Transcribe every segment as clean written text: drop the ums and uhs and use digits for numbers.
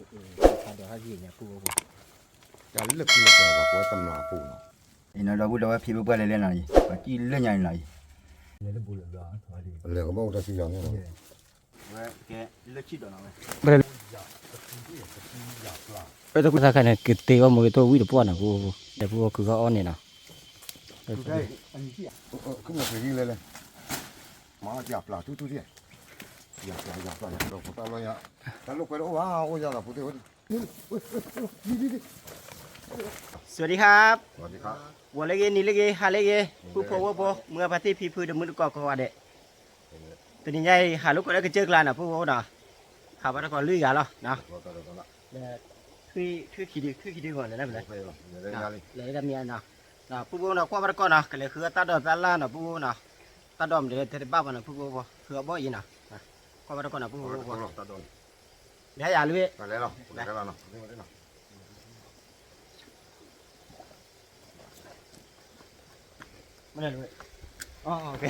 เดี๋ยวเขายิงเนี่ยปู จะเลือกเลือกแบบว่าตำราปูเนาะ อินเราพูดว่าพี่บอกอะไรเล่นอะไรว่าที่เล่นยังไง เลยบุรุษร้อนถอยดี เลือกก็บอกจะสิอย่างนี้ ว่าแกเลือกชิดหรอไหม ไปตะกุนสักแค่กิเตว่ามือตัววิ่งป้อนนะปูแต่ปูคือเขาอ้อนเนี่ยนะ ใช่อันนี้ที่ ก็มาถึงเลยมาจับปลาทุกๆที่อยากปลาเราพอตาเลยอ่ะถ้าลูกไปแล้วว้าวอยากกับผู้เฒ่านี่ สวัสดีครับ สวัสดีครับ วัวเล็กนี่เล็กฮาเล็กผู้พบว่าเมื่อปฏิพีพื้นมือก่อก็ว่าเด็ตัวนี้ใหญ่หาลูกก็ได้ก็เจอกันนะผู้ว่านะหาว่าก็ลุยกันแล้วนะคือขี้ดีก่อนเลยนะเป็นไรเลยจะมีนะผู้ว่านะความรักก่อนนะก็เลยคือตาดอมตาล่านะผู้ว่านะตาดอมเดี๋ยวเทบ้ามันนะผู้ว่าคือบ่อยนะความรักก่อนนะผู้ว่าเดี๋ยวอย่าลุย ไปแล้วไปแล้วเนาะ ไม่ได้ลุยอ๋อโอเค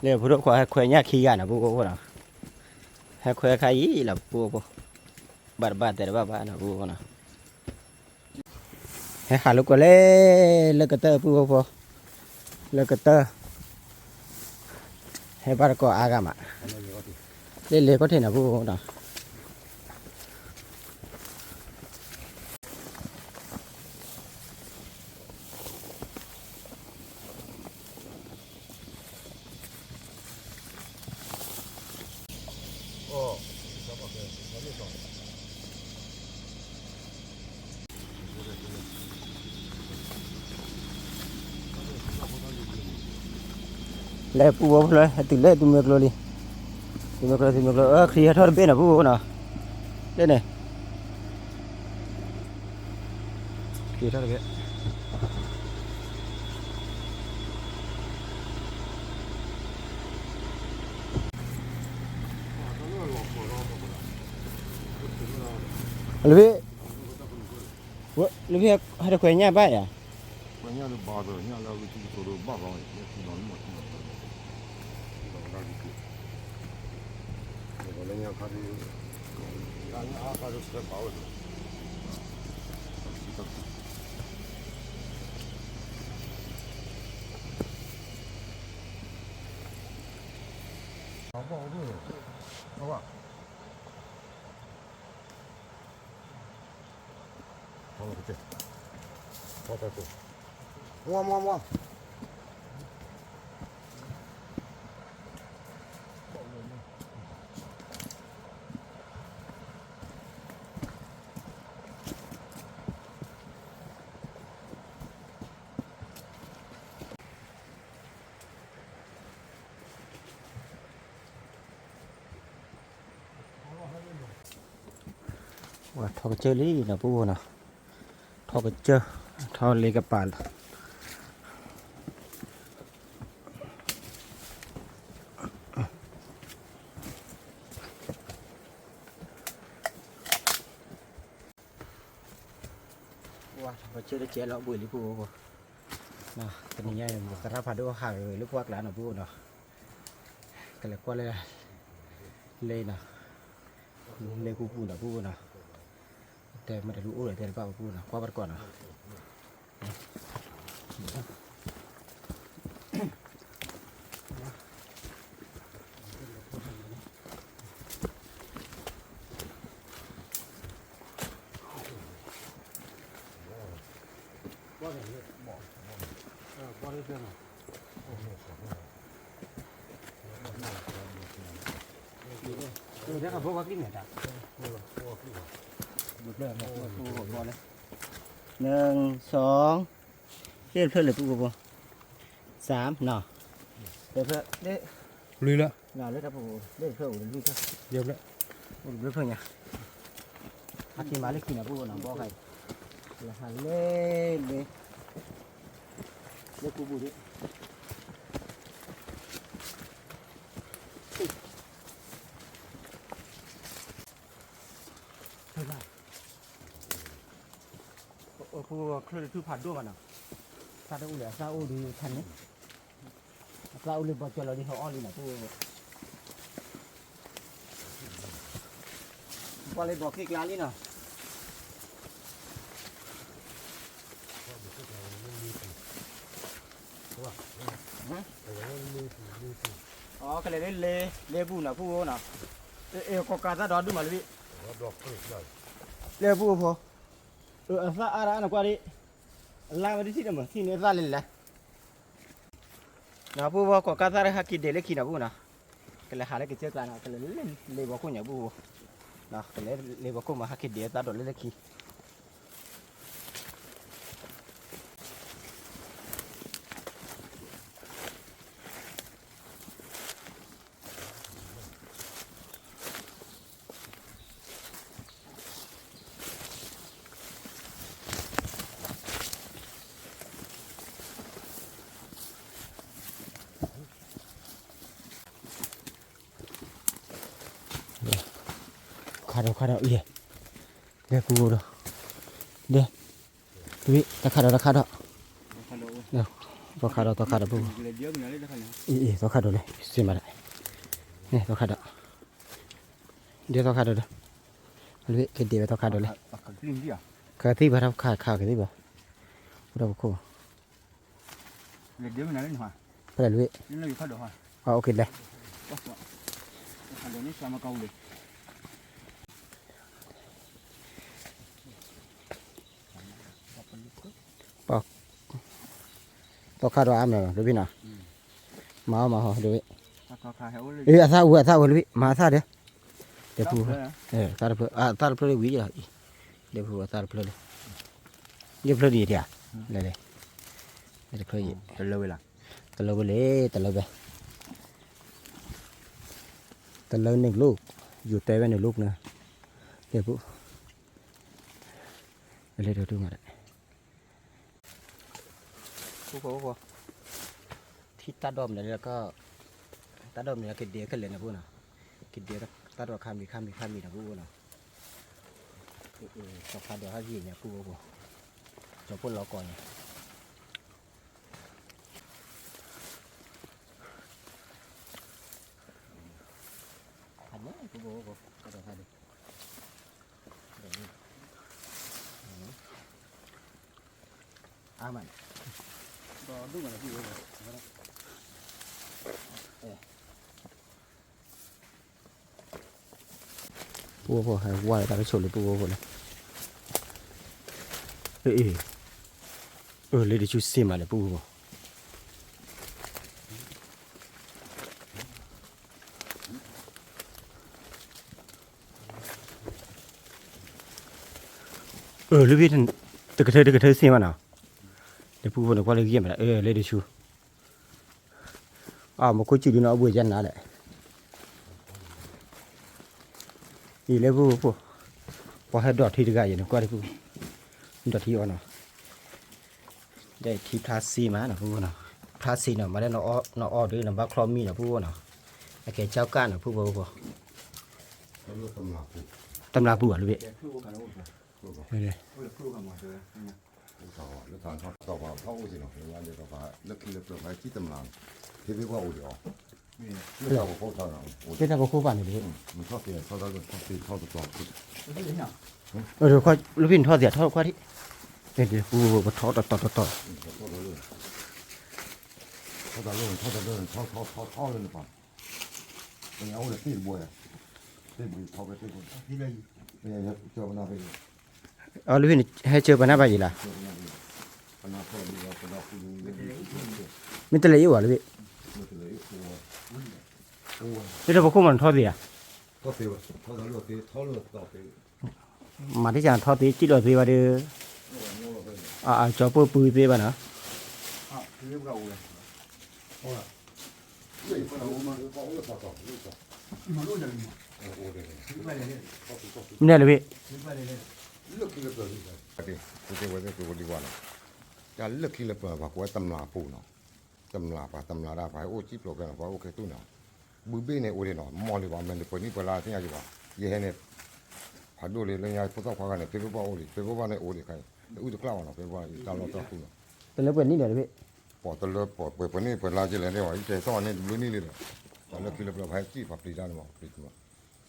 เรียกผู้รู้ว่าคุยยากขี้กันนะผู้ว่านะให้คุยใครยี่หลับผู้ว่าบ้านแต่ละบ้านนะผู้ว่านะให้หาลูกก็เล่เลิกกระเตอผู้ว่าเลิกกระเตอให้บ้านก็อากามะเล่ก็เท่นะผู้ว่านะเล่ผู้ว่าเลยติดเล่ตุ้มเมกโลลีตุ้มเมกโลเคลียร์ทอดเป็นนะผู้ว่านะเล่นเนี่ยเคลียร์ทอดเป็นลูกพี่วะลูกพี่ให้เราคุยง่ายไปอ่ะวันนี้เราบ้าเลยเนี่ยเราที่ตัวบ้าเราเนี่ยที่นอนหมดเราดีขึ้นเราเนี่ยเขาดีการอาคารุสเตปเอาเลยเอาบ้าด้วยเอาว่าเอาไปเถอะเอาไปเถอะมัวว่าทอกเจอรี่นะผู้นะทอกเจอทอเลกับปานว่าทอกเจอได้เจอแล้วบุยลิผู้นะตอนนี้ยังกระทำผัดด้วยห่างเลยลูกวักแล้วนะผู้นะก็เลยก็เลยนะเลยกูพูดนะผู้นะแต่ไม่ได้รู้เลยแต่เปล่าพูดนะคว้าบัดก่อนนะเดี๋ยวเขาบอกว่ากินเนี่ยจ้ะหมดเลยหมดเลยหนึ่งสองเล่นเพื่อนเลยปุ๊บปุ๊บสามหน่อเล่นเพื่อนเล่น ลุยละ หน่อเล่นครับปุ๊บเล่นเพื่อนเล่นเพื่อน เยี่ยมละ เล่นเพื่อนไงอาชีพมาเล่นกินนะปุ๊บหน่อบอกใครแล้วหันเล่นเลยเล่นปุ๊บปุ๊บดิ ผู้เคลื่อนที่ผ่านด้วยกันนะซาอูเหลือซาอูดีทันนี้ซาอูเลยบอกเจอเราดีเขาอ้อลีนะผู้พอเลยบอกกิ๊กลาลีเนาะอ๋อก็เลยเล่บูนะผู้นะก็การซาดอดูมาเลยพี่เล่บูพอซาอารานะกว่าดิลามาดิสิเดมที่เนี่ยซาเลยแหละนะผู้ว่าก็การซาเรฮักกิเดเล็กขี้นะผู้นะก็เลยหาเล็กเจ้ากันนะก็เลยเล่บอกคนอย่างผู้นะก็เลยเล่บอกคนมาฮักกิเดตาดอเล็กขี้ขาดเดี๋ยวกูดูเดี๋ยววิตะขาดเดี๋ยวตัวขาดปุ๊บตัวขาดเลยสิมาได้เนี่ยตัวขาดเดี๋ยวตัวขาดเลยวิคิดดีไปตัวขาดเลยขาที่บ้านขาขาที่บ้านเราโค้เดี๋ยวมันอะไรหน่อยไปเลยวินี่เราอยู่ข้าวดอกฮะโอเคเลยข้าวดอกนี่สามเกาเลยตัวขาดว่าอะไรดูพี่น่ะมาเหรอดูวิอาซาเลยมาซาเดี๋ยวพูซาเพื่อซาเพื่อวิจารณ์เดี๋ยวพูซาเพื่อเลยเดี๋ยวเพื่อดีเดียวเลยเดี๋ยวเพื่อยี่ตะเลเวลาตะเลหนึ่งลูกอยู่เตะไว้หนึ่งลูกนะเดี๋ยวพูเลยเดี๋ยวดูมาเลยผู้ที่ตาดอมเนี่ยแล้วก็ตาดอมเนี่ยกินเดียกันเลยนะพูนะกินเดียตาดอมข้ามมีนะพูนะต่อขาเดี๋ยวให้ยีเนี่ยพูจะพูดเราก่อนหันเนี่ยพูก็เดี๋ยวให้ดูมันดูมันพูพูให้ว่าตาไปชนเลยพูเลยเลยดิชูเสียมาเลยพูลูกพี่ท่านตะกระเทยเสียมาเนาะเดี๋ยวพูดว่าเลยเยี่ยมเลยเลยดิชูมาคุยจีดีเนาะบุญยันน่ะแหละนี่เลยพูพอให้ดอทที่ดีกันอย่างนี้ก็ได้พูดอทที่อ่อนเนาะได้ที่พลาสซีมาเนาะพูเนาะพลาสซีเนาะมาได้เนาะด้วยเนาะบ้าคลอมีเนาะพูเนาะไอ้แกเจ้าก้านเนาะพูตำราพูลูกพี่เลยแล้วทานทอดต่อว่าเขาสิเนาะวันเดียวก็เลิกกินเลิกเปิดไปที่ตำรางที่พี่ว่าโอ้ยอ๋อเรื่องของเขาทานเอาเจ้าก็คู่บ้านนี่ดิมันชอบเสียเขาต้องทอดตัวคือเดี๋ยวค่อยลูกพี่ทอดเสียทอดกว่าที่เดี๋ยวพูทอดต่อทอดเลยป่ะเป็นเอาเลยตีบัวทอดไปตีบัวที่เลยเนี่ยเจอมันเอาไปลูกพี่ให้เจอปัญหาไปอีกล่ะไม่ตะเลยอยู่หรอลูกพี่นี่เราพูดมันทอดเสียมาที่จานทอดตีจิโร่ตีว่าเดือจอปูตีบ้านะเนี่ยเลยพี่เลือกกินเลยกูจะไว้ได้กูดีกว่านะจะเลือกกินเลยว่ากูไว้ตำราปูเนาะตำราได้ไปโอ้จิ๊บหลบกันว่าโอเคตู้เนาะบุบเบ้เนี่ยโอ้เนาะมอเลยว่ามันเนี่ยคนนี้เวลาที่ยังอยู่ว่าเย่เนี่ยพัดดูเลยเลยยังพวกเขาพากันเนี่ยเพื่อว่าโอ้เลยเพื่อว่าเนี่ยโอ้เลยใคร อุดกล้าวนะเป็นว่าตลอดตัวคุณ เป็นแล้วเปิดนี่เดี๋ยวพี่ ปอตลอดปอเปิดปนี่เปิดลาเจริญได้ว่าอีเจซ้อนนี่รู้นี่เลยตอนเลิกกินแล้วไปจี้ผับปลีด้านหมอปลีตัว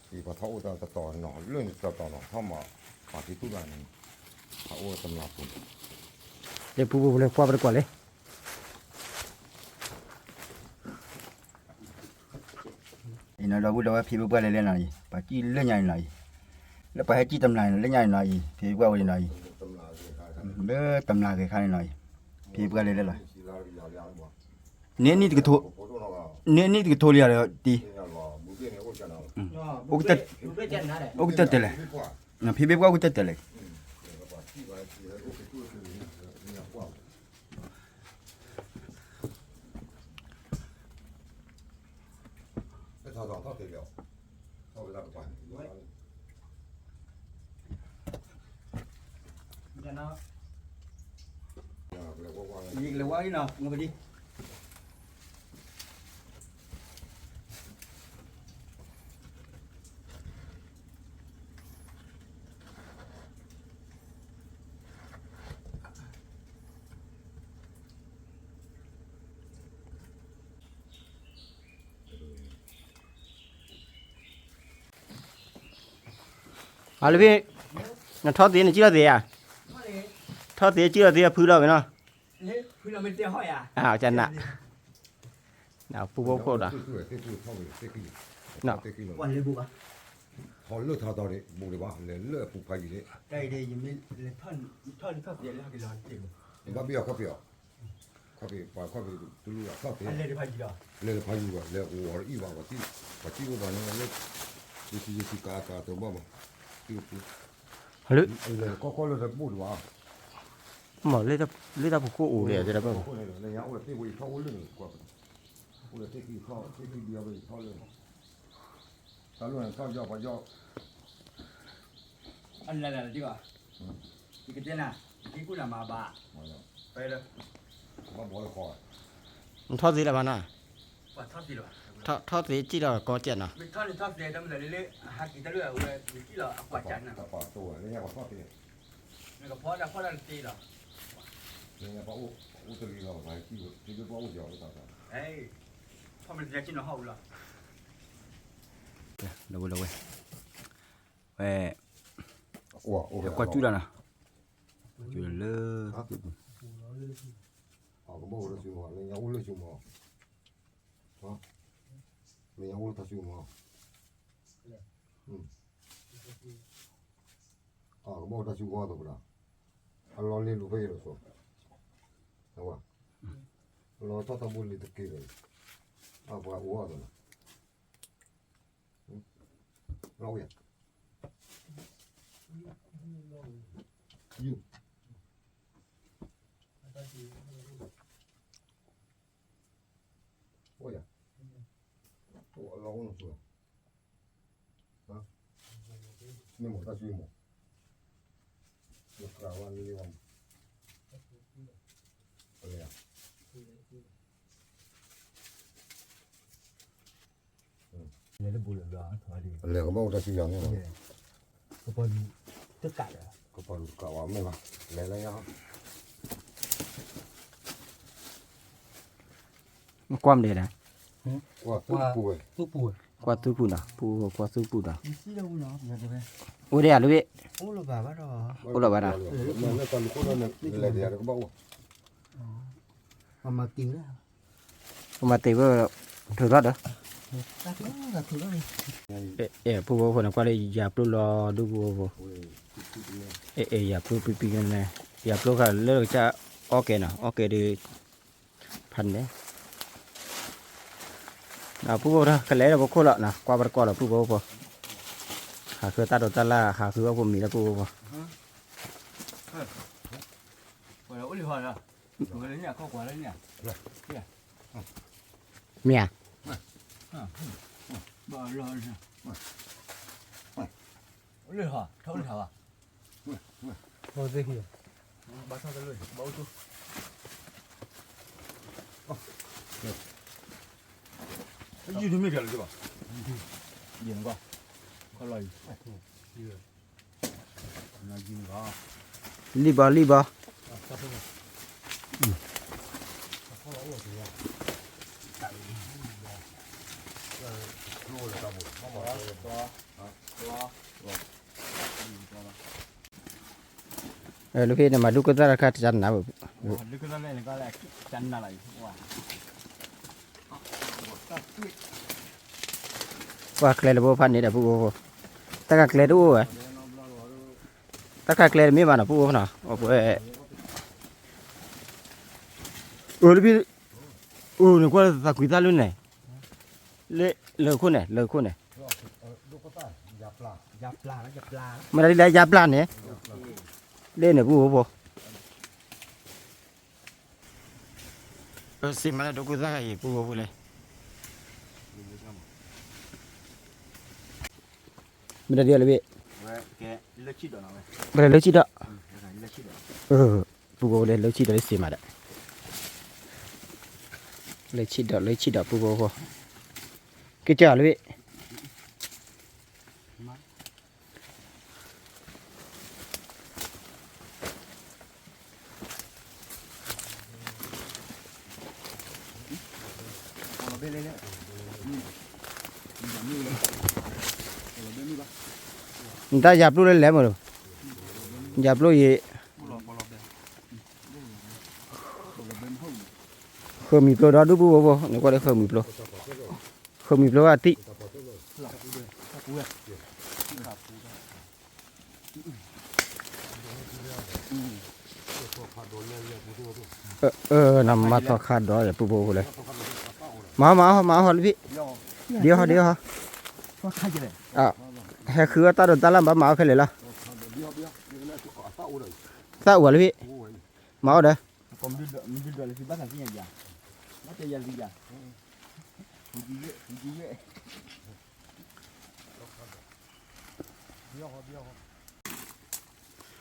ที่พอท้อตาต่อหนอเรื่องต่อหนอเข้ามาปาที่ตู้บ้านนี่เขาโอ้ตำราปุ่น เดี๋ยวผู้เลยคว้าไปก่อนเลย อีน่าเราพูดว่าพี่เพื่อนเล่นอะไรปะกี้เล่นใหญ่หน่อยแล้วไปให้จี้ตำนานเล่นใหญ่หน่อยพี่เพื่อนเล่นหน่อย ตำราคือใคร เด้อตำนานเคยข้าหน่อยพี่เพื่อนเล่นอะไร ชีลาวิญญาณยาวบ่ เนี่ยนี่ก็โท โอ้โหน้องอ่ะ เนี่ยนี่ก็โทรเรียเลยดี นี่ล่ะบุกเนี่ยโอ้จันเอา บุกเต็เจนนะเด้ โอ้ก็เตะเลยนะพี่เพื่อนก็เตะเลย ที่ว่าที่โอ้คือตู้คือนี่กว่าไปทอดทอดเดียวทอดไปแล้วไป เดี๋ยวนะ ยิงเลยว่านี่เนาะงไปดิ เอาเลยพี่นั่นทอดเตี๋ยนี่ชื่ออะไรอ่ะทอดเตี๋ยชื่ออะไรพื้นเราไปเนาะ พี่เราเป็นเตี้ยห้อยอ่ะ อ้าวจันน่ะน่ะผู้โคตรอ่ะ วันเลยบุกอ่ะ เขาเลือกทอต่อเลยบุกเลยว่าเลยเลือกผูกไปอยู่เลย ได้ได้ยังไม่เลยท่อนเดียวแล้วกี่ร้อยจริง บ้าเบี้ยวเขาเบี้ยวเขาเบี้ยวปล่อยเขาเบี้ยวตุลุอ่ะเขาเบี้ย อันเลยได้พันกี่ดอก เลยพายุอ่ะเลยโอ้โหอีว่าว่าที่ว่าเนี่ยเลยที่กาตัวบ้าบ่ที่ หรือ เลยก็เลยบุกว่า หมอเลือดผู้อู่เลยจะได้ป่ะ เลยเนี่ยโอ้ที่วิ่งเขาเรื่องกว่าโอ้ที่เขาที่เดียวไปเขาเลยตาลุ่นเขาย่อไปย่อ อันนั้นแหละดีกว่าอีกเจ้าน่ะที่กูน่ะมาบ้าไปเลย มาบ่อยคอย มันทอดสีอะไรบ้างน่ะ ว่าทอดสิหรอ ทอดสีจีเราก็เจ็ดเนาะ ไม่ทอดทอดเสียดำเลยเละหักกินตะเลือเว้ยที่เราเอากวาดจันน่ะ ปาตัวเนี่ยว่าเขาเนี่ย นี่ก็พอแล้วพอแล้วตีหรอ เนี่ยพออุตรีเราไปที่พออุจจาระต่าง เอ้ยพอมันจะกินเอาหรอ เดี๋ยวเว้ย เว้ย ๆว้าว เดี๋ยวก็จุดแล้วนะจุดเลย 啊，个毛了就嘛，人家屋里就嘛，啊，人家屋里他就嘛，啊，个毛他就嘛都不啦，啊，老李路费了说，是吧？老他屋里头给了，啊，不我的了，老爷，哟。我呀，我老公说，啊，你没得水么？我干完你忘，对呀。เลยบุญเลยอ่ะถอยดิ 两个毛在水上呢， ก็พอจะกัดอ่ะ 可把搞完没吧？来了呀， ความเด็ดนะ 我都不会， ปุ๊บปุ๊บ กว่าตู้ปูน่ะปูกว่าตู้ปูน่ะ นี่สิเราเนาะเดี๋ยวจะไป โอ้เดี๋ยวเลย โอ้เราแบบว่าเรา 那咱们可能来点那个毛， มากินแล้ว มาเตะว่าถือรอดเหรอ ตักแล้วถูกแล้วนี่ ผู้คนก็เลยอย่าปลุกรอดูผู้อย่าปลุกปีกันนะอย่าปลุกก็เลิกจะโอเคนะโอเคดีพันเนี่ยนะผู้ว่าก็เลยเราบอกคนละนะกว่าประกอบละผู้ว่าหาคือตาโดตาล่าหาคือว่าผมมีแล้วผู้ว่า โอ้ยโอ้ยหัวละโอ้ยเนี่ยเข้ากว่าแล้วเนี่ย เมีย บ่รอเนี่ยโอ้ยหัวเท่าไหร่หัว โอ้ยเฮีย บ้าเท่าเลยบ้าตู้ยืนไม่เกินเลยป่ะยืนก็เขาลอยยืนก็ ลีบอลูกพี่เนี่ยมาดูก็ได้ราคาจันนะแบบ ลึกนั่นเลยก็แหละจันอะไรว่า ว่าเคลร์บัวพันนี่เดี๋ยวผู้ตะกะเคลร์ดูอ่ะตะกะเคลร์มีบ้านอ่ะผู้นะโอ้โหลูกพี่นี่ก็ตะกุยตาลุ่นเนี่ยเลอคุณเนี่ยดูก็ตายยาปลา มันได้ยาปลาเนี่ยเล่นเนี่ยผู้สิมันดูกูตาไอ้ผู้เลยไม่ได้เดียวเลยพี่ แกเลือกชิดดอกนะเว้ย ไม่ได้เลิกชิดอ่ะ เลือกชิดดอก ผู้เลยเลิกชิดเลยสิมาได้เลิกชิดผู้กี่เจ้าเลยพี่ เอาไปเลยเนี่ยนี่เลยเอาไปนี่ปะ นายจับลูกเลยแหลมเลยจับลูกยี่เขามีโปรดอดูผู้นี่ก็ได้เขามีโปรว่าตินำมาต่อขาดดอยผู้เลยมาหอดพี่เดี๋ยวฮะ ว่าใครจะเลย แค่คือตาโดนตาลำบ้ามาแค่เลยละตาอ้วนเลยพี่มาเด้อ ผมดูเลยสิบ้านไหนที่ยังยังน่าจะยังดีอย่างดีเยอะ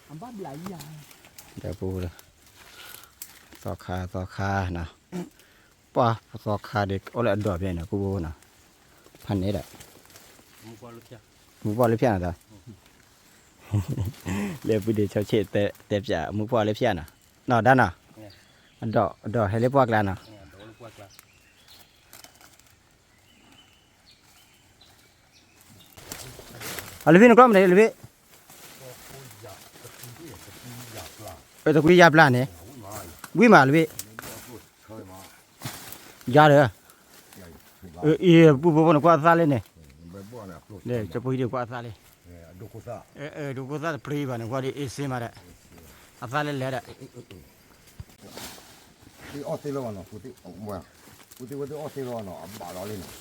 อันบ้านใหญ่ยัง เดี๋ยวปูเลยต่อขานะป้าต่อขาเด็กเอาละดอกเบี้ยนะปูนะพันนี้แหละมูบอลเลยเพี้ยนนะเลี้ยปูเดี๋ยวเช้าเช็ดแต่จะมูบอลเลยเพี้ยนนะนอด้านน่ะดอกให้เลี้ยปวกแล้วนะอะไรพี่นึกว่ามันอะไรพี่ตะกุยยาปลาเนี่ยวิ่งมาเลยพี่ยาเลยปูนึกว่าซาเลยเนี่ยเนี่ยจะปูดีกว่าซาเลยดูกูซาปรีบ้านกว่าดีเสียมาได้อาซาเลยเลย ที่ออสเตรเลียเนาะพูดที่ว่าที่ออสเตรเลียเนาะบ้าเราเลยเนาะ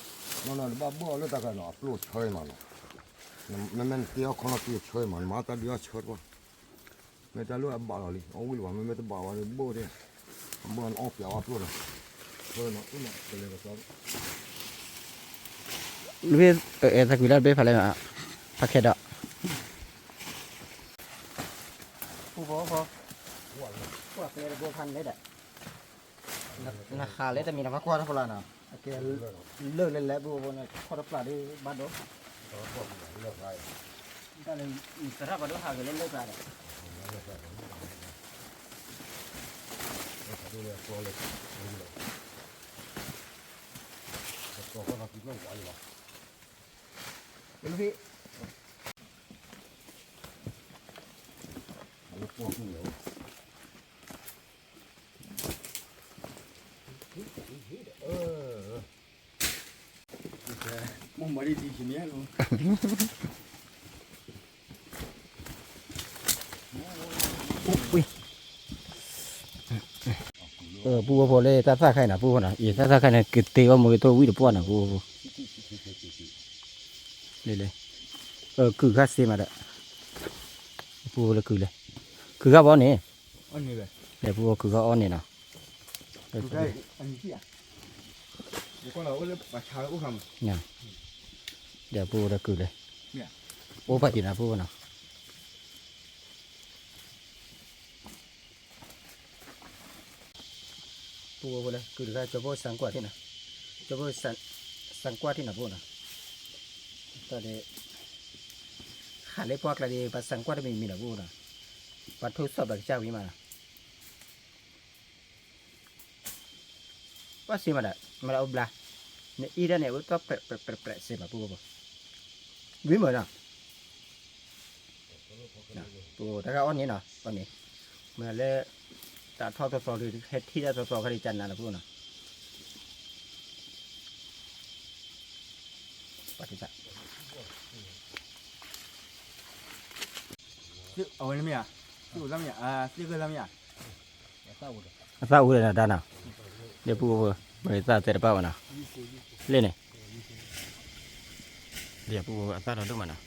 บ้าบ่เลยตะกันเนาะปลุกช่วยมันเนาะมันเที่ยวคนละที่ช่วยมันมาตาเดียวช่วยว่าไม่ตาลูกบ้าเราเลยเอาวิลว่าไม่ตาบ้าว่าบ่เด้บ่อันออกเปียวตัวเนาะเนาะนี่ก็เลยก็ ลูกตะกุยแล้วเบี้ยพอเลยอ่ะพักแค่ดอกปูพอเป็นบัวพันธุ์เลยแหละราคาเลยแต่มีน้ำมันกว่าเท่าไหร่นะโอเคเลิกเลยแล้วบัวเนี่ยขอรับปลาได้บ้านดอกก็เลยสระบ้านดอกหาเงินเล่นเลิกปลาเลยลูกพี่มึงมาดีชิ้นนี้ลูก ปูพอเลยตาซาไข่น่ะปูน่ะอีตาซาไข่น่ะกึดเตะว่ามือตัววิ่งป้อนน่ะปูเลยคือข้าซีมาได้ปูเลยคือข้าบ้านนี่ อันนี้เลย เดี๋ยวปูคือข้าอ้อนนี่นะ ดูได้อันนี้ที่อ่ะเดี๋ยวก็เราก็เลยปลาชาแล้วก็ทำ เนี่ยเดี๋ยวปูเลยคือเลยโอ้ไปอยู่นะปูน่ะปูเลยคือข้าจะบ่สังกวาที่น่ะจะบ่สังกวาที่น่ะปูน่ะตอนนี้ขาเล็กพวกอะไรดีภาษาสังกวาที่มีน่ะปูน่ะ ปัดทุสอบแบบเจ้าวิมาว่าสิมาได้มาเอาบลาเนี่ยอีเดนเนี่ยว่าก็เปรเสียมาปูบ่วิมาน่ะปูถ้าก็อันนี้เนาะอันนี้มาเลยแต่ทอดๆหรือเฮ็ดที่จะทอดๆคดีจันนะปูน่ะปัดที่จะ เอาไว้แล้วมั้ยอ่ะสู้แล้วมั้ยซื้อกันแล้วมั้ย ซาอูเลยนะด้านน่ะเดี๋ยวปูบ่ซาเสร็จป่าวน่ะเล่นนี่เดี๋ยวปูซาเราดูมันน่ะ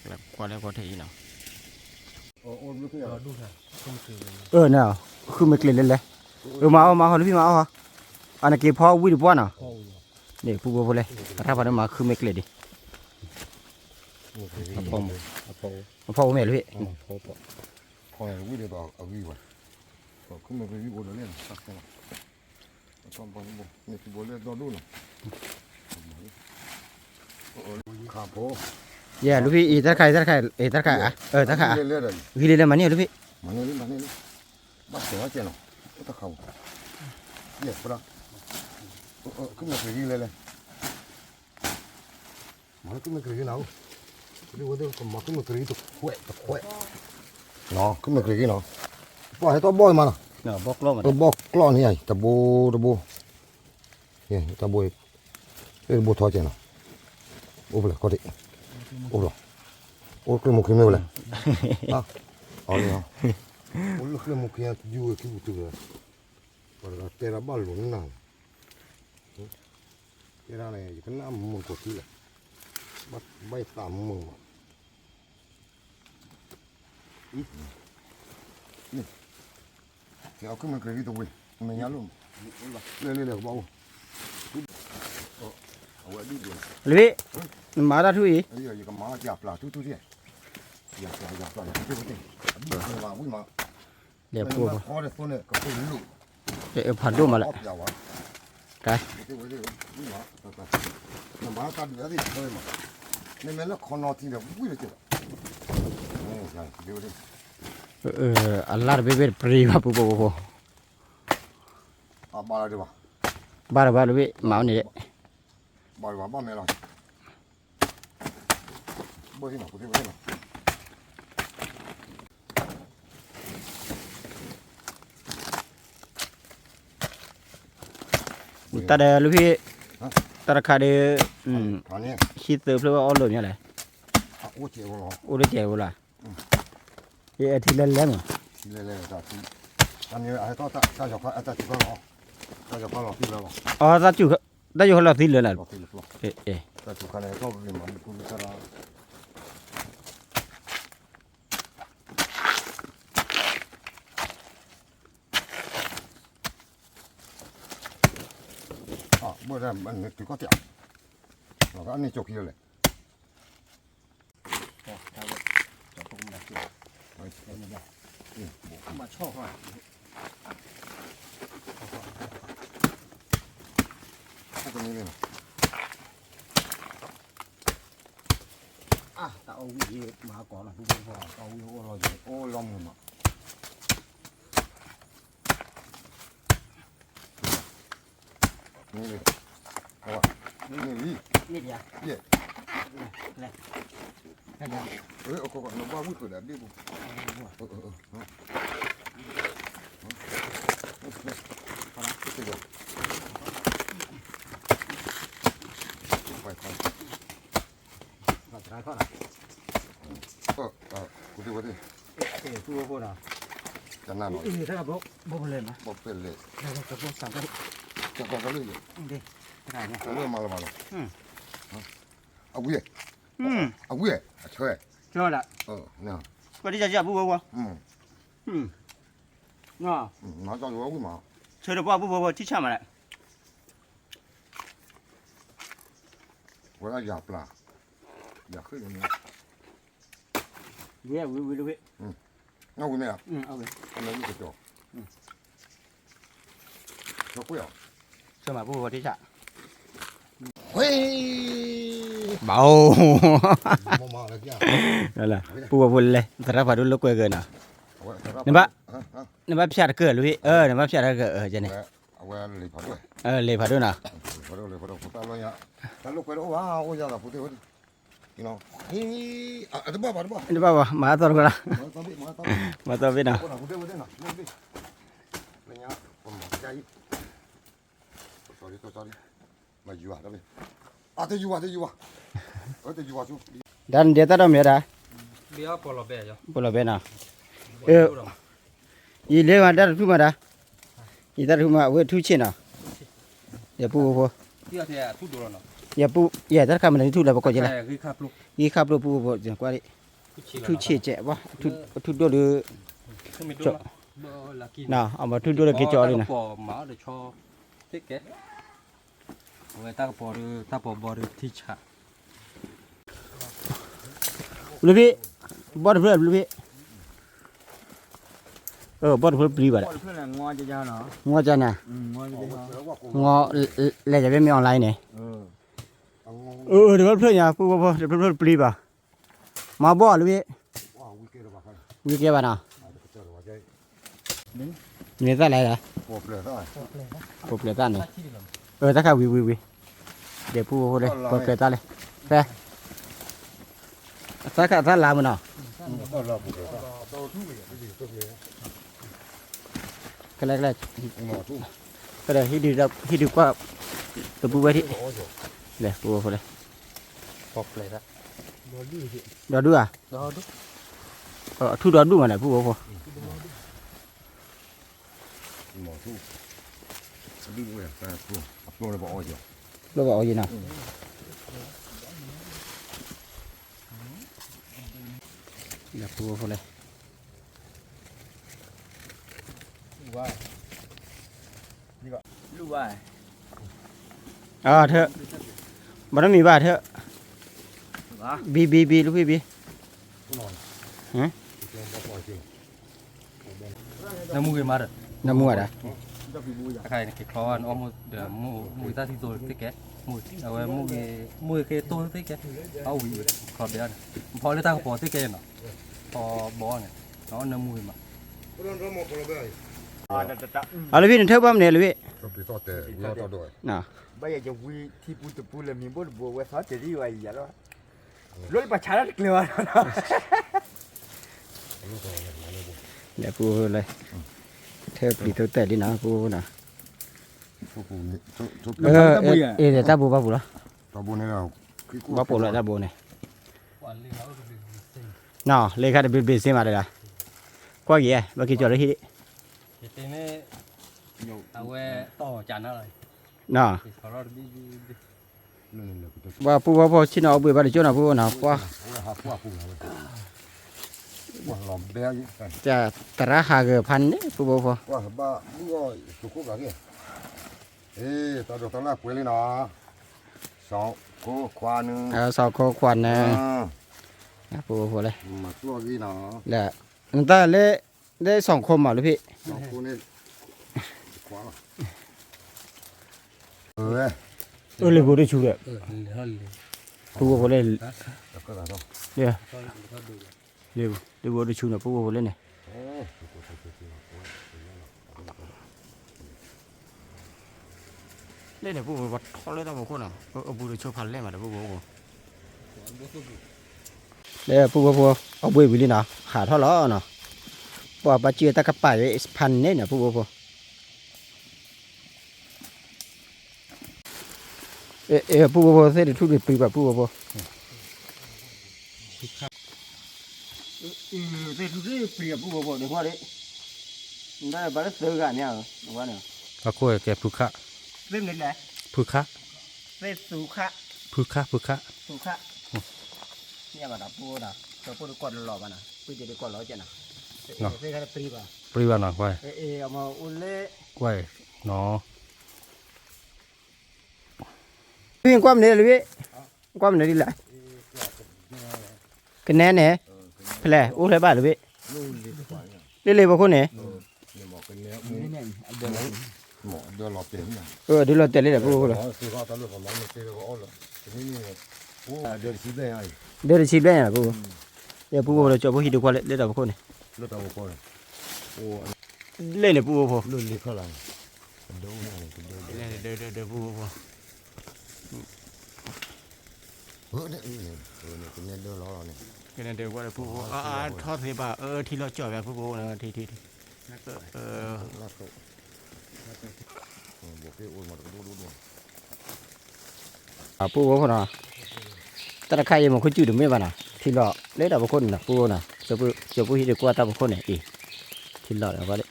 แล้วกว่าแล้วก็เทอีน่ะ โอ้ลูกเนี่ยดูค่ะ น่ะคือไม่เกลียดเลยมาเอาลูกพี่มาเอาฮะอันนั้นเก็บพอวิดบ่น่ะนี่ปูบ่เลยถ้าพอได้มาคือไม่เกลียดดิพอแม่ลูกพี่ พอวิ่งเลยบอกเอาวิ่งว่ะก็ขึ้นมาไปวิ่งบนเลยสักแค่นั้นต้องบอลบุนี่คือบอลเลยโดนดูน่ะขาโผ เย่ลูกพี่อีตะไคร้ตะไคร้ตะไคร้อ่ะตะไคร้ เรื่อยๆเลย พี่เลยมานี่ลูกพี่ มาเนี่ยบ้าเสียงว่าเจ้าเนาะตะเขาเยี่ยปะขึ้นมาคือเลยมาขึ้นมาคือเนาะดูว่าเดี๋ยวมาขึ้นมาคือตะแขวเนาะขึ้นมาคือเนาะปล่อยให้ตัวบอยมาเนาะ เนาะบอกลง ตัวบอกกล้อนนี่ไงตะโบเนี่ยตะโบโบทอเจ้าเนาะโอ้เปล่าก็ดิโอ้เปล่าโอ้ขึ้นมาคือไม่เปล่าเอาเลยเนาะโอ้ขึ้นมาคืออยู่ที่บุตรเลยpara terra ballo non era ne kana mun ko tila bat bai ta mun ni ti aku men kredito wi men yalo le ba o awa di dia ลูกพี่มาได้ทุย ayo ya ma ja pla tu dia ya pla tu tu abi ma wi ma เดี๋ยวปู พอได้ตัวเนี่ยก็ปูลูก ผัดดูมาละ ไก่น้ำมันตัดเดี๋ยวดิเลยมาเนี่ยมันละคนนอนที่เดียววิ่งเลยจ้ะนี่ใช่เดี๋ยวดิ อัลลาร์เบเบปรีบาปูปูปู บาร์ดีวะ บาร์ลูกพี่มาเอานี่เด้ บาร์ดีวะบ้านไม่หรอกบ่ที่ไหนกูที่ไหน ตาเดลูกพี่ตาราคาเด อันนี้ คิดเติมเพื่อว่าออลเลยเนี่ยแหละ โอ้เจ๋อหรอ โอ้ได้เจ๋อละที่เล่นเนี่ย ทีเลยจ้ะทีอันนี้ไอ้ตัวตาจอกไอ้ตาจุกหรอตาจอกหรอที่แล้ว อ๋อตาจุกได้อยู่คนละที่เลยนะ ที่แล้ว ตาจุกอะไรก็เรียนมันคุณสระเมื่อไรมันถึงก็เจ๋อแล้วก็อันนี้จกเยอะเลยมาชอบอ่ะตรงนี้เลยแต่เอาวิมาก่อนนะผู้บริโภคเอาวิโอรออยู่ โอ้ล้อมหัวนี่เลยเอาวะนี่นี่ นี่เดียว เย่ แค่นี้ เอาก่อนเราว่าวิ่งตัวเดียวมาทานข้าวนะ กูดูว่าดิ ผู้บริโภคนะ จะน่าหน่อย ถ้าบอกเลยนะ บอกเป็นเลย เราจะบอกสั่งกัน จะบอกกันเลย ดิขนาดนี้ เริ่มมาแล้วเอาวิ่งเอาวิ่งช่วย ชอบละ เนี่ย ก็ที่จะจับผู้บริโภคน่ะ น้าจะรู้ว่าวิ่งมา เชิญบอกผู้บริโภคที่ช่างมาแหละ เวลาอยากปลาอยากขึ้นอย่างนี้ วิ เอาวิ่งไหมอ่ะ เอาไป อันนี้ก็จบชอบวิ่ง เชิญมาผู้บริโภคที่ช่าง เฮ้ย เบา มาเลยจ้า นั่นแหละปูว่าพุ่นเลยแต่ถ้าพาดูลูกเกินอ่ะนี่บ้าพิชาตเกิดลูกพี่นี่บ้าพิชาตเกิดเจนี่ เอาไว้เลยพอด้วย เลยพาดูนะ พอด้วยพอด้วยพอตาลอยอ่ะตาลูกไปแล้วว้าวโอ้ยจ้าพูดเถอะyou know นี่อ่ะตัวบ้า นี่บ้ามาตัวกูละ มาตอนนี้มาตัวพี่นะ พูดเถอะนะนี่เลยเนี่ยผมใจsorry มาอยู่อ่ะได้ไหมแต่อยู่ชู dan dia tak ada merah Biar pola be aja. bola bena ile ma dar tu ma da i dar tu ma we tu chin na ya pu Dia dia tu dulu no. ya pu ya dar ka ma ni tu la ba ko je la Kayak gini kaplu. i khap lo pu bo je kwa ri tu chi che ba tu do le Kami dulu. Laki. na ama tu do le ke cho le na Po mau để cho thích cái. Người ta bỏ được thịt chả. lu bi bot phul lu bi bot phul pri ba da เพื่อนน่ะงอจะยาวเนาะ ngo cha na งอจะยาว ngo le ja be mi online ne เดี๋ยวเพื่อนอย่าปูบ่เดี๋ยวเพื่อนปลีป่ะมาบ่ลูกพี่วิเกบ่นะนี่ตาอะไรล่ะ พวกเลยได้ ปเปลตานี่ตะค่ะวิเดี๋ยวปูบ่เลยปเปลตาเลยไปตะค่ะตาลามื้อน่ะก็แรกๆก็ได้ฮิดีกว่าตัวปูไว้ที่เดี๋ยวปูบ่เลย Popเลยละ ดอดูอ่ะ Đó đúng. ทุดอดูมาน่ะปูบ่ หมอทูดูเลยแต่ตัวเลยบอกอ้อยจ้ะ แล้วก็เอาอยู่น่ะเดี๋ยวปูบ่เลย ลูกว่า เถอะมันต้องมีบ้าเถอะบีลูกพี่บี Nó mua cái mà rồi. น้ำมัวด่ะ Cái này cái khó ăn ôm để mua ta thì rồi thích cái. Mua cái tôi thích cái. Áo bị khó để ăn.พอเลยta có bỏ thích cái nào.พอbỏ này. Nó mua mà. เอาเลยพี่เถอะบ้ามเนี่ยเลยพี่ ก็ไปต่อแต่รอต่อด้วย น่ะ ใบจะวีที่ปูตะปูเลยมีบ่บัวไว้ซอสจะดีไว้อย่าแล้วรถประชารัฐเกลือเนาะ เดี๋ยวปูเลยเถอะปีเถอะแต่ดินะปูน่ะ ทุกคนทุก เดี๋ยวตาปูบ้าปูละ ตัวบุญนี่เรา บ้าปูละตาปูเนี่ย Quản lý nó được. น่ะเลยค่ะเดี๋ยวเบสมาเลยล่ะกว่ากี่บ้ากี่จอดเลยที่ Thì thế này que to chán nó rồi. น่ะ Thì khó nó đi. นี่เลยก็จะ ว่าปูว่าพอชิ้นเอาไปบ้านเจ้าน่ะปูน่ะกว่า หาพวกผู้เลยว่าหลอมเบี้ยยี่ จะตระหาเกือบพันเนี่ยปูบ่พอ ว่าบ้ามึงก็สุขุกันเนี่ยตอนเด็กตอนแรกคุยเลยนะสองกูควานึง สาวโคควันนะปูบ่พอเลย มาตัวกี่นะ แล้วตั้งแต่เละได้2คนมาลูกพี่ สองคนนี่ควาเลยบ่ได้ชูเลย Hơn. ปูบ่พอเลย แล้วก็อะไร เนี่ยเร็วบ่ได้ชูน่ะปูบ่พอเลยเนี่ยเล่นเนี่ยปูบ่ทอเลยตาบ่คนน่ะปูได้ชูพันเล่นมาปูบ่เนี่ยปูบ่พอเอาบุยบิลินะขาทอล้อเนาะบ่ปะเจือตะกะป่ายพันเนี่ยปูบ่พอปูบ่พอเสร็จทุกปีป่ะปูบ่พอเสร็จทุกปีปูบ่พอเดี๋ยวพอดิได้บ่ได้ซื้อกันเนี่ยว่าเนี่ย Các cô cái phụ khá. เรื่องนี้แหละ Phụ khá. เสร็จสุขะ Phụ khá. สุขะเนี่ยบ่ดอกปูน่ะตัวปูกดหล่อบ่น่ะปูจะได้กดหล่อจังน่ะเสร็จกันปีป่ะ Priva nó quay. เอามาอุ่นเละ Quay. Nó. พี่ความเนี่ยเลยพี่ความเนี่ยดีแหละกันแน่เนี่ยเพลอู้เลยบ้าเลยพี่เลยบ่คนเนี่ย หมอเป็นเนื้อหมอเดือดหลอดเต็มเนี่ย เดี๋ยวเราเตะเลยแหละปูเลย คือเขาตลอดของมันเตะก็อ้อเลยทีนี้ โอ้เดี๋ยวสิได้ไอ้ เดี๋ยวชิบได้นะปูเดี๋ยวปูเราจะปูฮิตกว่าเล่นดอกคนนี่ รถเอาก่อนโอ้ เล่นเนี่ยปูปู รุ่นนี้เขาหลังดูนี่ดู เล่นเดี๋ยวปูปู เนี่ยนี่เป็นเนี่ยเดี๋ยวรอเนี่ย cái này đều gọi là phụ thoát thế bà thì nó trở về phụ này thì ลากตัวบอกให้โอนมาดู phụ của nó ta là khai mà không chịu được mấy bà nào thì lọ lấy đầu con là phụ nào cho phụ được qua tao con này thì lọ là vậy đấy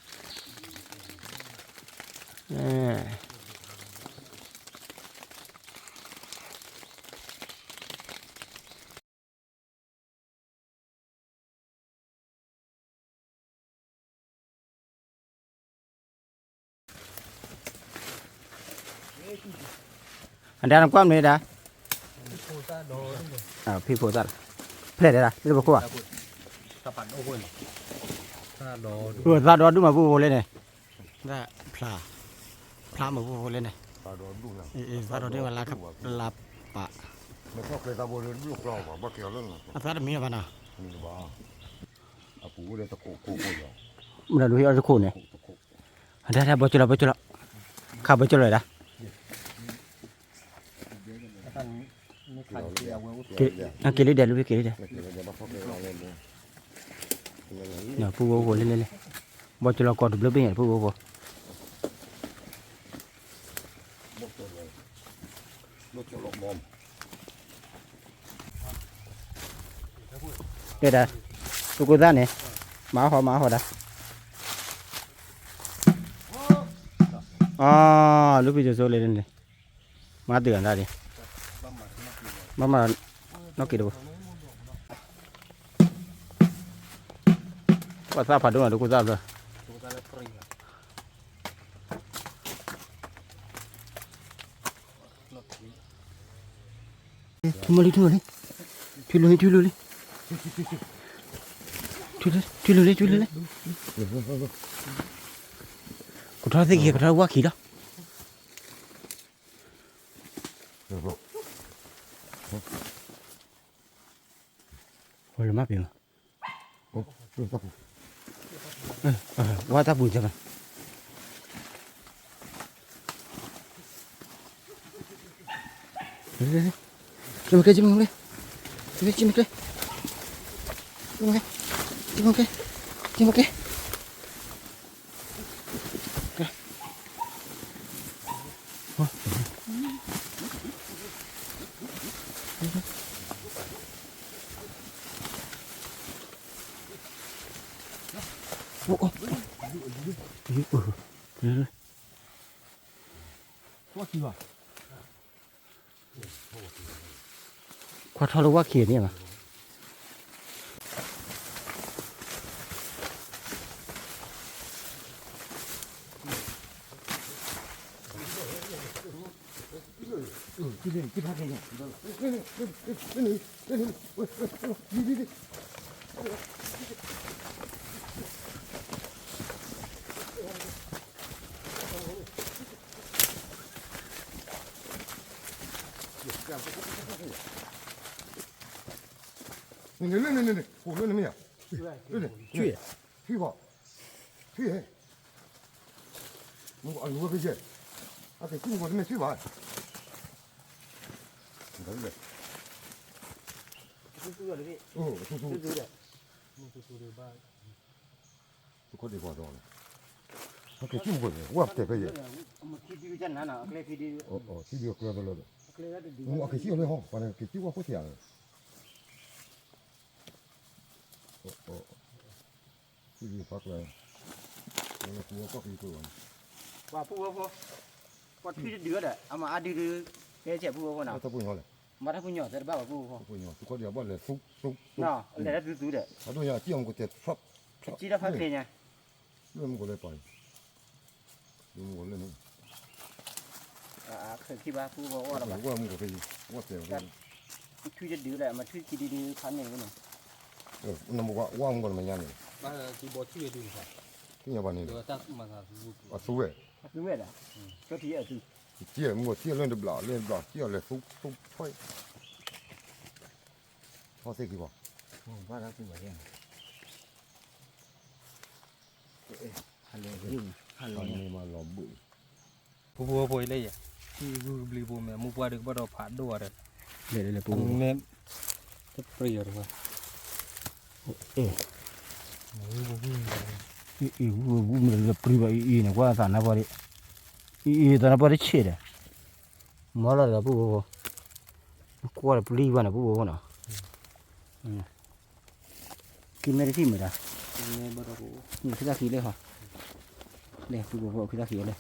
anh đang làm quan này đã phi phổ ta plei đây là đây là cô à ตะปันโอ้โหถ้าดอ rồi ra đó đúng mà phụ lên này ra pla mà phụ lên này ตาโดนดูนะ ra đó đây là là bạ ไม่ชอบเลยตาโดนลูกเราป่ะบ้าเกี่ยวเรื่อง ra là miếng bà nào นี่บ้าอาปูเลยตะโกโก้อยู่ mình là đuôi ở khu này đây bơi chơi khá bơi chơi rồi đã ท่านไม่ขันเกี่ยวเว้ย cái lấy đèn luôn cái lấy đèn ไม่เกี่ยวจะบ้าเขาเลยเอาเลย nè phụ vô lên bơi chơi còn được bên này phụ vô รถจะหลบมอม đây đây tôi có ra này máu họ đã lúc bây giờ rồi lên này má tưởng ra đi mà nó kì đâu có sao phải đúng là tôi có ra rồi Thu lên có thao thế kia có thao quá khí đó hồi là mát biển qua ta bùi cho mà chim cái chim cái qua thao đâu quá kia nhỉ mà này, phụ lên này mày phi bỏ, phi hết, nó gọi cái gì, cái chung của nó phi bỏ, đấy vậy, có đi qua rồi, cái chung của nó, cái gì, khi đi qua rồi, cái chiếu này không, còn cái chiếu qua có tiền. Cái gì phát lại, nó là cua có cái gì và phụ có thứ đứa đấy mà đi cái trẻ phụ nào tao nhỏ này, mà ta phụ nhỏ thì bảo phụ phụ nhỏ, tôi có điều bảo là súc, nào để nó thứ đấy ở đâu nhà chiêu của tiệt pháp, chỉ là phát tiền nha luôn có lấy bài, luôn có lên, khi ba phụ có là qua mua cái gì, qua tiền, thứ đứa đấy mà thứ chỉ đi khán này nữa nó mua qua mua mà nhà này, ba chỉ bỏ chui đi phải cái nhà bạn này, được ta mà là à suy, thứ vậy à cho thì ở từ chia mua chia lên được lọ, chia là súc, thôi, ဟောစိတ်ကြီးပေါ့ ဟိုဘာသာကူပါရဲ့ဟယ်လိုဟယ်လို နေမှာလောဘူး ဘူဘူပွေလေးရဒီဘူဘလီဘူမဲမူပွားတယ်ကတော့ဖာတော့ရတယ် လေလေပူ မဲပရိယာတော့ အေးအေးဘူးမလေပရိပါအေးနေကွာသာနာပါလေအေးသာနာပါလေချေတယ်မောလာတော့ပူကွာပလီပါနာပူဘောနော်กินไม่ได้ที่เหมือนกัน မဲဘတော့ นี่คือตะขี้เลยเหรอเนี่ยปลูกคือตะขี้เลย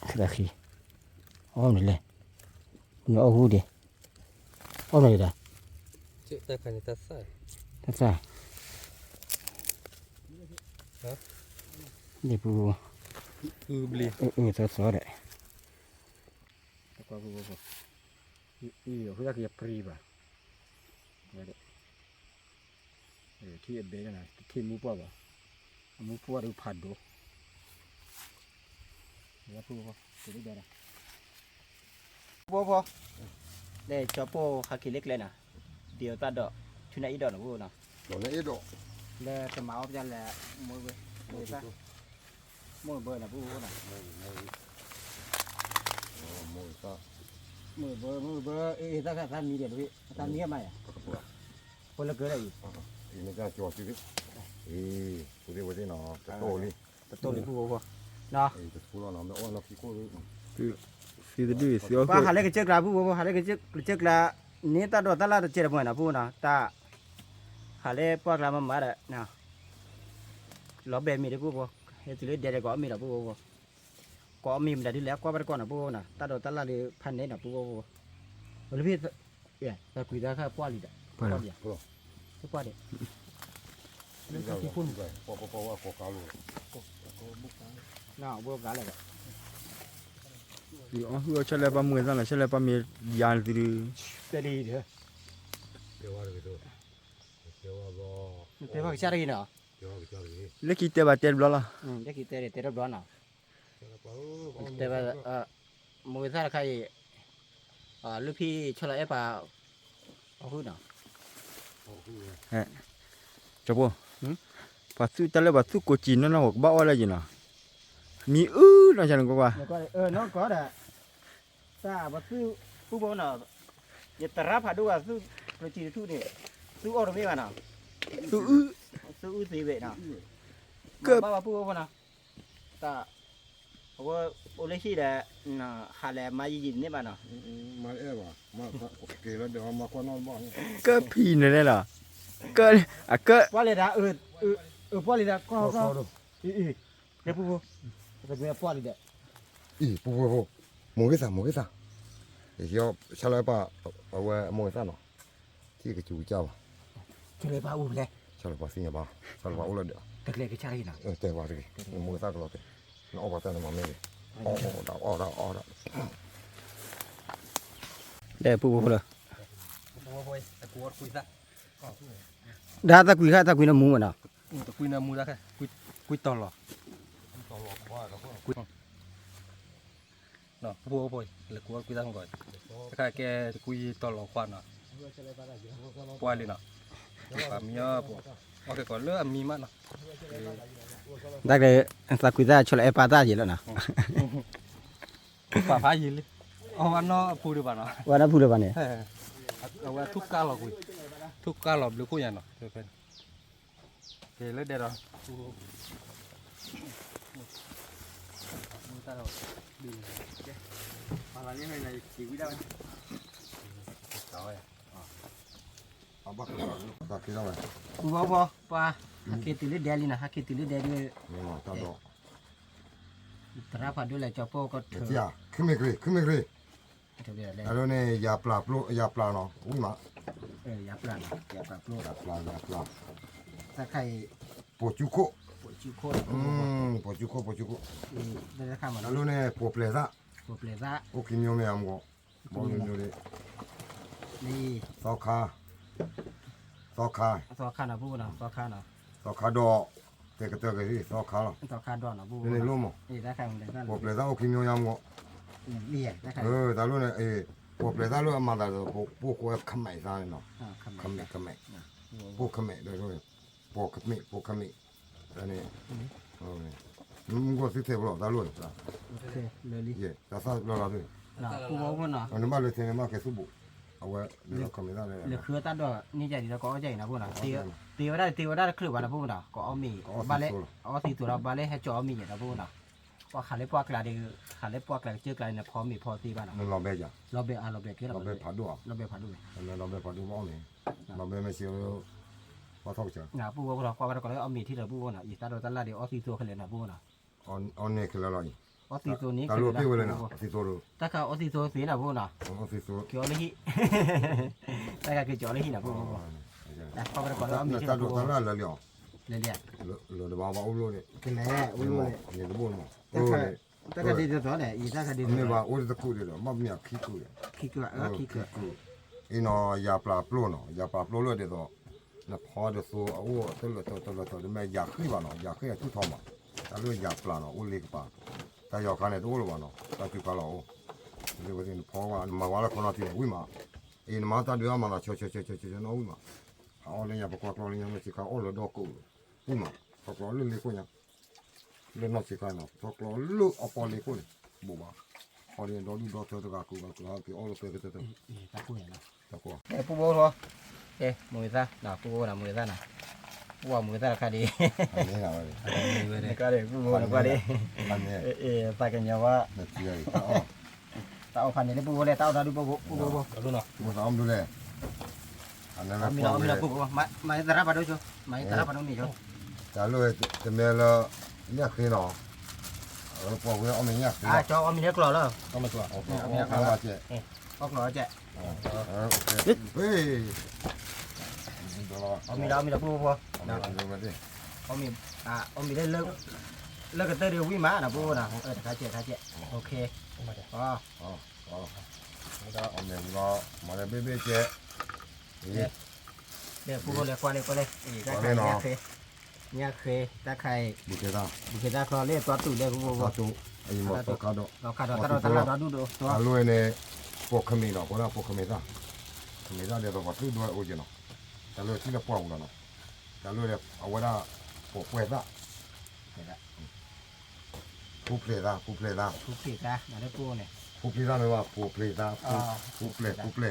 คือตะขี้อ๋อนี่เลยมันเอาหูดิอ๋อนี่ล่ะ จิตะคันตะซ่า ตัดซะนี่ปลูก บูบลี ซอได้ตะกว่าปลูกอีคือตะขี้ปรีป่ะที่เบลนะที่มูปัวป่ะมูปัวดูผัดดูแล้วพูดป่ะพูดได้ปัวป่ะเดี๋ยวจะปัวขาขี้เล็กเลยนะเดี๋ยวตัดดอกชุนไอ้ดอกนะพูดนะ တော့လည်းအဲ့တော့ แล้วจะมาเอาจะแล้วมือเบมือซะมือเบนะพูดนะ မောစား มือเบถ้าท่านมีเดี๋ยวพี่ท่านมีอะไรอ่ะคนละเกิดอะไรอยู่ ဒီနေ့ကကြော်စီအေးကိုဒီဝဒီနော်တော်လေး ตัวนี้พูดป่ะเนาะ အေးတူတော့နော်အော်လောက်ကိုလေး စီတူစီယော ป้าหาเล็กเจ๊กลาพูดป่ะหาเล็กเจ๊กลาเนี่ยตัดดอกตัดละเจ๊ระเบิดนะพูดนะตาหาเล็กปากลามามาได้นะล้อเบมีได้พูดป่ะเฮ้ยตัวเล็กเดี๋ยวก็มีนะพูดป่ะก็มีมันได้ดีแล้วก็ไปก่อนนะพูดนะตัดดอกตัดละเลยพันเน้นนะพูดป่ะวันนี้พี่เนี่ยแต่คุยได้แค่ป้าลีเด้ป้าลีอ่ะป้าเด็ก ဒီကพุ่นไปပေါ်ว่าကိုကားလို့ น่าบัวกันเลย ဒီအဟူချက်လက်ပါမွေးစမ်းလားချက်လက်ပါမြေရန်သူ เตลีเด้อ ပြောရတယ်တော့ပြောတော့ เตะพักชาร์กินเนาะ ပြောကြတယ် လက်ကြီးတဲ့ပါတဲ့ဘလား เด็กกี่เตะเตะรับร้อนเนาะแต่ว่ามวยท่าใครลูกพี่ชลาเอป่าเอาหุ่นเนาะ จบปัสสุตะเลปัสสุโกจินนะหกบ้าอะไรจินะมีนะฉันก็ว่า แล้วก็น้องก็ได้ถ้าบัดซื้อผู้บ่เนาะอย่าตระพาดูว่าซื้อประจีทุนี่ซื้อออร์ไม่มาเนาะ สู้ ซื้ออุสีเวเนาะ เกือบ บ้าผู้บ่เนาะถ้าว่าโอเลชีได้น่ะหาแลมายินนี่มาเนาะ มาเอ๋ว่ะมาเกแล้วเดี๋ยวมาคนนอนบ้าน ก็พี่นั่นแหละก็อ่ะก็ ว่าเลยนะว่าเลยนะก็เดี๋ยวผู้บ่จะเป็นว่าเลยเด้ อีปูโมกิซาเดี๋ยวชาลาป้าเอาไว้โมกิซาเนาะที่กระจูเจ้า ช่วยป้าอุ้มเลย ชาลาป้าสิงห์ป้าชาลาป้าอุลเดียว ตะเกียกชาลีเนาะ แต่ว่าดิโมกิซาก็แล้วแต่น้องป้าแต่มาไม่เลยอ๋อ เดี๋ยวผู้บ่เลย บัวห้อยตะกัวคุยซะ ดาตะกุยตะกุยน้ำมูเนาะ ตะคุยน้ำมูซะแค่คุยตลอดเนาะบัวห้อยตะกัวคุยซะก่อนแค่แกคุยตลอดควันเนาะปวยเลยเนาะปามีอ่ะปวโอเคก่อนเริ่มมีมั้ยเนาะ ดักเลยตะกุยตะชลเอปาตาจีแล้วนะ ป่าพายินเลยเอาวันเนาะพูดดีกว่าเนาะ ว่าน่ะพูดเลยป่ะเนี่ย เอาว่าทุกกาหรอกคุยทุกกาหรอกหรือคุยยังเนาะเพื่อนเฮ้ยเลิศเด็ดเนาะมาแล้วนี่ให้ในชีวิตได้ เอาบ้าตาคิดเอาไว้ กูบ่ป้าฮักเกติลิเดลีนะฮักเกติลิเดลี นี่มาตาดอก ตราพาดูแลจอปก็เถ เจีย อะ ขึ้นไม่กรี เถอะเลย แล้วเนี่ยยาปลาเนาะอุ้ยมา อย่าปลาโปร ยาปลา ถ้าใคร ปวดจุโค ปวดชิโค ปวดจุโค ได้ข้ามา แล้วเนี่ยปวดเปลือก ปวดเปลือก โอเคมีอะไรอ่ะมั้งก็บอกอยู่เลย นี่ ซอคา ซอขานะพูดนะซอขานะ ซอคาดอกเตะกระเตะกันที่ซอคา ซอขาดอนนะพูด นี่ลุ่ม นี่ได้ข้ามันได้ ปวดเปลือกโอเคมีอะไรอ่ะมั้ง เลี่ยได้ค่ะ ตาลุเนี่ยพวกเปรตาลุมาตาพวกขมายซาเนาะ คำ ขมายพวกขมายด้วยพวกขมายอันนี้มึงก็สิเทบลตาลุนะ โอเคเลยลิ เย่ตาซาลอด้วย นะผู้บอกว่าเนาะ อันนั้นมาเลยเทนมาแค่สุบุเอาไว้เดี๋ยวขมายได้เลย เหลือคือตัดดอกนี่ใจดีแล้วก็เอาใจนะพวกน่ะตีว่าได้คลืบว่านะพวกน่ะก็เอามีบาเล่เอาสีตัวเราบาเล่ให้จ่อมีอย่างนะพวกน่ะว่าขาเล็บปากกระดาษขาเล็บปากกระดาษเจอกระดาษเนี่ยพอมีพอตีบ้านน่ะ นั่นเราเบี้ยจ้ะ เราเบะเราเบะกี่ เรา เรา เบี้ยผัดด้วย เราเบะผ่านด้วย เราเบี้ยผัดด้วยบ้างเลยเราเบี้ยไม่เชียวว่าเท่าจ้ะ นะผู้บอกเราก็เอามีที่เราผู้น่ะอีตาเราตัดละเดี๋ยวเอาสีตัวขึ้นเลยนะพวกน่ะ อันนี้คืออะไร เอาสีตัวนี้ ตาลุพี่เวลนะสีตัว ถ้าเขาเอาสีตัวสีนะพวกน่ะ เอาสีตัว เกี่ยวเลยฮิถ้าเขาเกี่ยวเลยฮินะพวกนะพอไปก่อนเราเอามีที่ ตา เรา ลุ ผู้ ตาลุแล้วเดี๋ยว เลย lo de baba ulo ne กินแล้วอุ้ยเลย ne de bon mo ถ้าคดีตัวเนี่ยอีถ้าคดี ne ba o de ku de ma mi ki ku de ขี้เกลือขี้เกลือ ino ya pla plo no ya pla plo lo de do na pho de so o to de me ya khi ba no ya khi tu tho ma ta lo ya pla no o le pa ta yo ka ne do lo ba no ta ki ka lo o de ba ni pho wa ma wa la ko na ti wi ma e ma ta de ma na cho no wi ma o le ya pa ko le ya no chi ka o lo do ku wi ma ko lo le ko ya le no si kana to klo lu opole ko bu ba ore do du do to ga ku ga ku ha ki o lo pe te ตาคุยนะ ta ko ปูโบทัวมือซะนะปูโบนะมือซะนะว่ามือซะคดี ne na wa ก็เลยปูโบนะก็เลย man ne ไปกันยาว่า na ti ai ta o ตาเอาพันนี่ปูโบเลยตาเอาดาดูปูโบปูโบ รู้เนาะ bu ta am du le ana na มี po เรามี le เราปูโบมาตารับมาดูชัวมาตารับมาดูนี่ชัว ta lo te me la nya khi no o po ku o me nya khi จอเอามีเล็กรอแล้ว ต้องมาตัว o po o ka ba che ก็รอเจ๊ okay hey do la เอามีเรามีเราปูโบ na do ba de เอามีได้เลิกกันเตอร์เดียววิ่งมานะปูนะท้าเจ๊โอเคอ๋อ o me lo ma le be che เดี๋ยวปูโบเลยควันเลยได้ใครเนี่ยเคยถ้าใคร bu che da บุคคลคลอเรียกตัวตู่เลยปูโบ ta tu ai mo to ka do เราขาดเราตลาดเราดูตัว a lo ne po kami no ko na po kami da le do ba tu do o je no ta lo ti le po no no ta lo le awara po pue da pu ple da ทุกผิดนะมาได้ปูเนี่ย pu ple da me wa pu ple da pu ple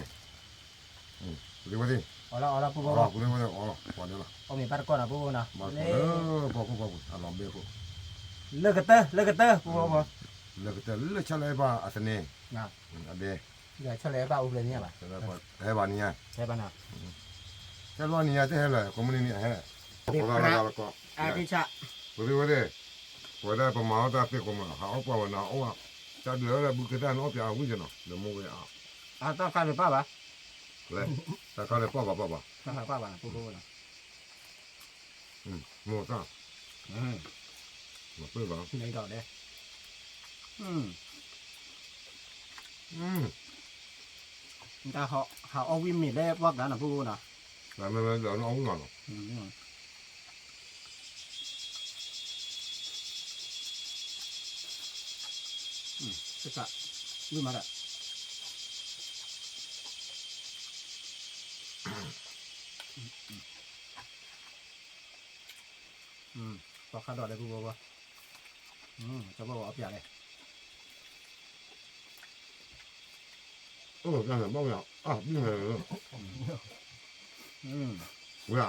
le wa di เอาละปูโบ ora ku le wa o wa de la เอามีปัดก่อนนะปูนะ ma ko po a lo be ko เลิกกันเตอร์ปูโบ le ke te le cha le ba a te ne นะ a de เดี๋ยวเฉลยป่าอุบเลยเนี่ยป่ะ se le ba he ba ni ya ใช่ป่ะนะ se lo ni ya te he la ko mu ni he ko la la ko อาทิชะ Puede, puede, pues más otra vez como a opa o na oa. Ya de ahora busque tan opia a no, de muy a. ต้องการหรือเปล่าป่ะ Le, saca de papa, papa. ต้องการป่ะปูโบนะ No está, no puede va. ในดอกเด้แต่เขาเอาวิมมีได้ว่ากันนะปูนะ La me da no uno no. จะวิมมาละพอขาดดอกได้ปูโบป่ะจะบอกเอาเปียกเลย Oh, ya, vamos ya. Ah, bien. Ya,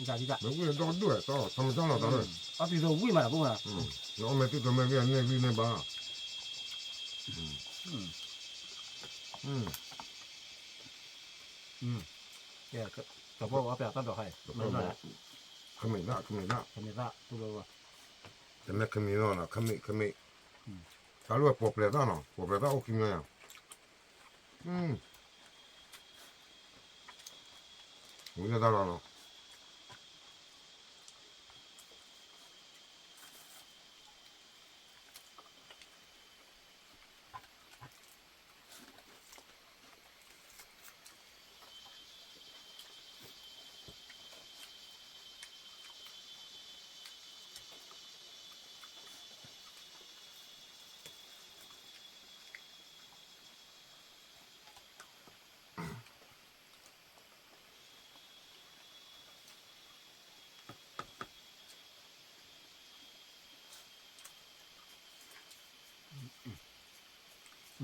จ้า me voy a dar dos, todo, estamos hablando de dos. เอาตีตัววิมาละปูนะ No me tú me vienes, ne viene va. เดี๋ยวจะบอกเอาเปียกต้นดอกให้ไม่ได้ Come da, come da. ทำไมล่ะปูโบป่ะ Te me cammino, no, come. Allora può pletare, no? Può pletare o chi mi è? Voglio darlo, no?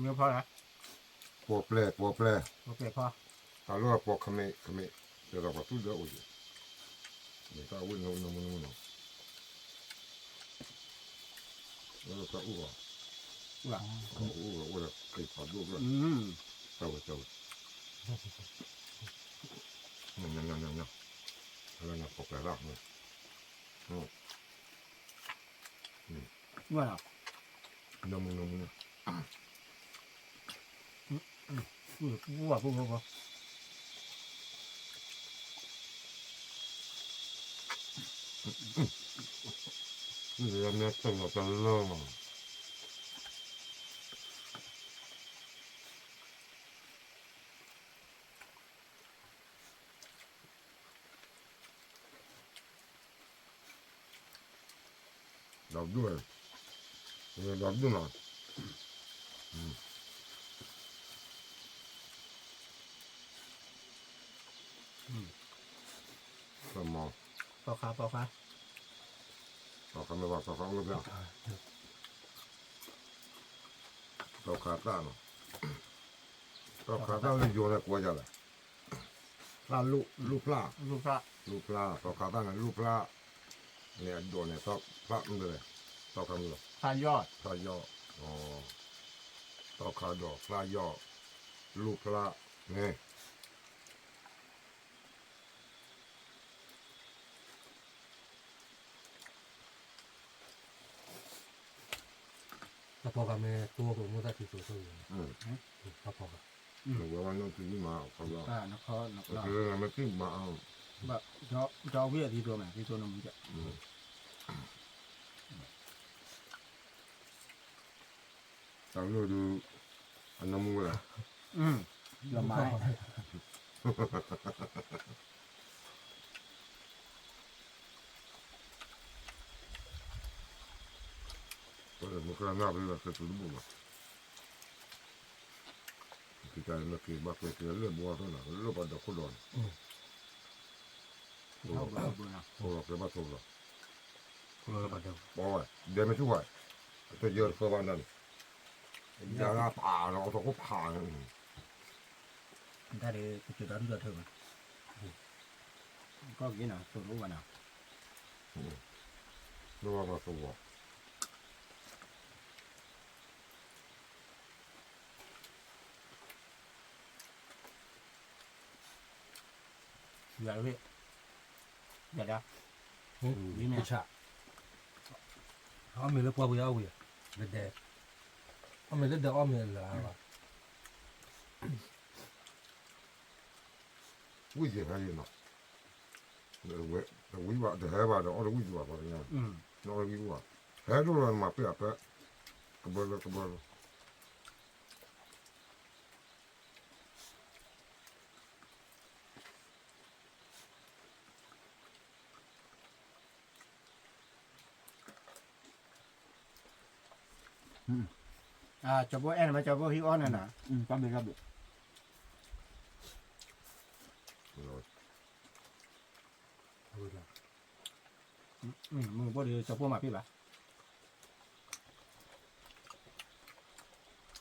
เมื่อพอละ ปอเปลปอเปล โอเคพอ allora può come se la fa tu da oggi ne fa uno lo fa uno ว่า ora che fa due stavo no allora no può per là no ว่าเนาะ no ว่าพูด la mia stanza per l'uomo da due da due insomma พอครับ come va a fare un toccatano toccatano il giorno qua già la lupla ลูกพระ lupla toccatano lupla ne giorno toccatano toccano ทานยอด taglio toccado taglio lupla ne แล้วพอกับแม่ตัวผมมุตาที่สุดเลยครับพอกับ non guardano tutti ma quello นคร perché la mattina ma แบบจอเวียที่ตัวไหนที่ตัวนมจะ allora tu annamura ละไม้ quello non fa nada per tutto il mondo che c'è la che va che le buone lo vado con loro เข้าบ้านบุญนะ ora che va sopra คนละบาทเดียว poi deve tu vai te io sto andando già la palo to ko pa ได้เลยจุดนั้นเกิดเถอะก็กินนะตัวรู้ว่านะ no va sopra อย่าเลยอย่าได้ นี่แม่ชาเอาเมล์ปัวบุยเอาบุยเด็ดเอาเมล์เด็ดเอาเมล์ละวะ oui c'est ça non oui va de va de on oui va pas rien non oui va là do ma pe après que bon จะบ่แอนมาจะบ่ฮิออนน่ะนะ ก็เป็นครับ มึงบ่ได้จะบ่มาพี่บ่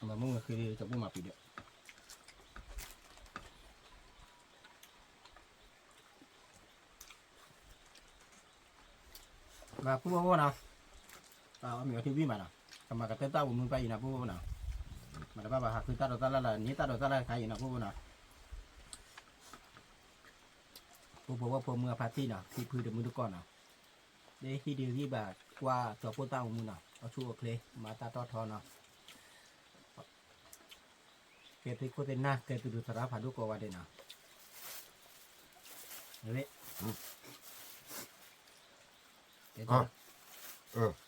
มามึงคือจะบ่มาพี่เด้อมาพูดว่านะเอามีที่วิ่งมานะกำมากระเต้ต้าบุญไปอีนะพูดว่านะมาได้บ้าหาคือตาดตาละนี่ตาดตาละใครอีนะพูดว่านะพูดว่าพอเมื่อพาร์ตี้นะที่พื้นเดือดมือทุกก้อนนะได้ที่ดีที่แบบว่าตัวพูดต้าบุญนะเอาชูโอเคมาตาตอทอนะเกิดที่โคเตน่าเกิดที่ดูสารพัดลูกกว่าเดนะเละ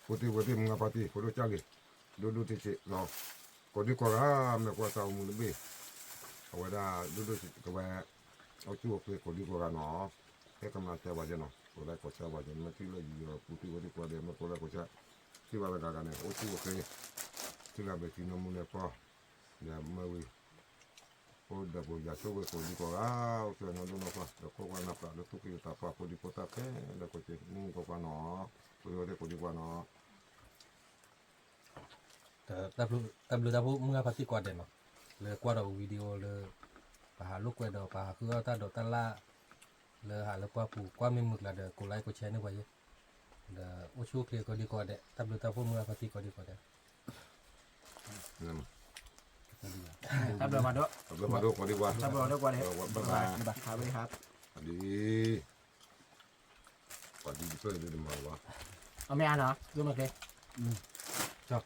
Putih mengapati, kudu cari, duduk titik, no. Kodi kora, me kuasa umur lebih. Awada duduk kebanyak, aku kodi kora no. Saya kemana saya baca no, kora kuasa baca, mesti lagi putih kodi kora dia, me kora kuasa. Siapa berkata ni, aku okey. Sila beti namun apa, ya mawi. Kodi dah boleh jatuh, kodi kora, okey nanti apa, dah kora apa, dah tu kita apa, kodi kota ke, dah kodi ni kora no. คุยว่าได้คนดีกว่าเนาะ แต่ tapi tahu menga pasti kuat deh no le kuat ada video le paha lu kuat ada pahaคือta do ta la le ha le kuat pu kuat memut lah de ku like ku share ni kuat je de uchu clear ko di kuat deh tapi tahu menga pasti kuat di kuat deh Tablo mado. Belum ada kau di buat. Tablo mado kuat deh. Bye.ครับ Adi. Kau di itu di mana? เอาไม่อ่านเหรอดูมาเลย chọc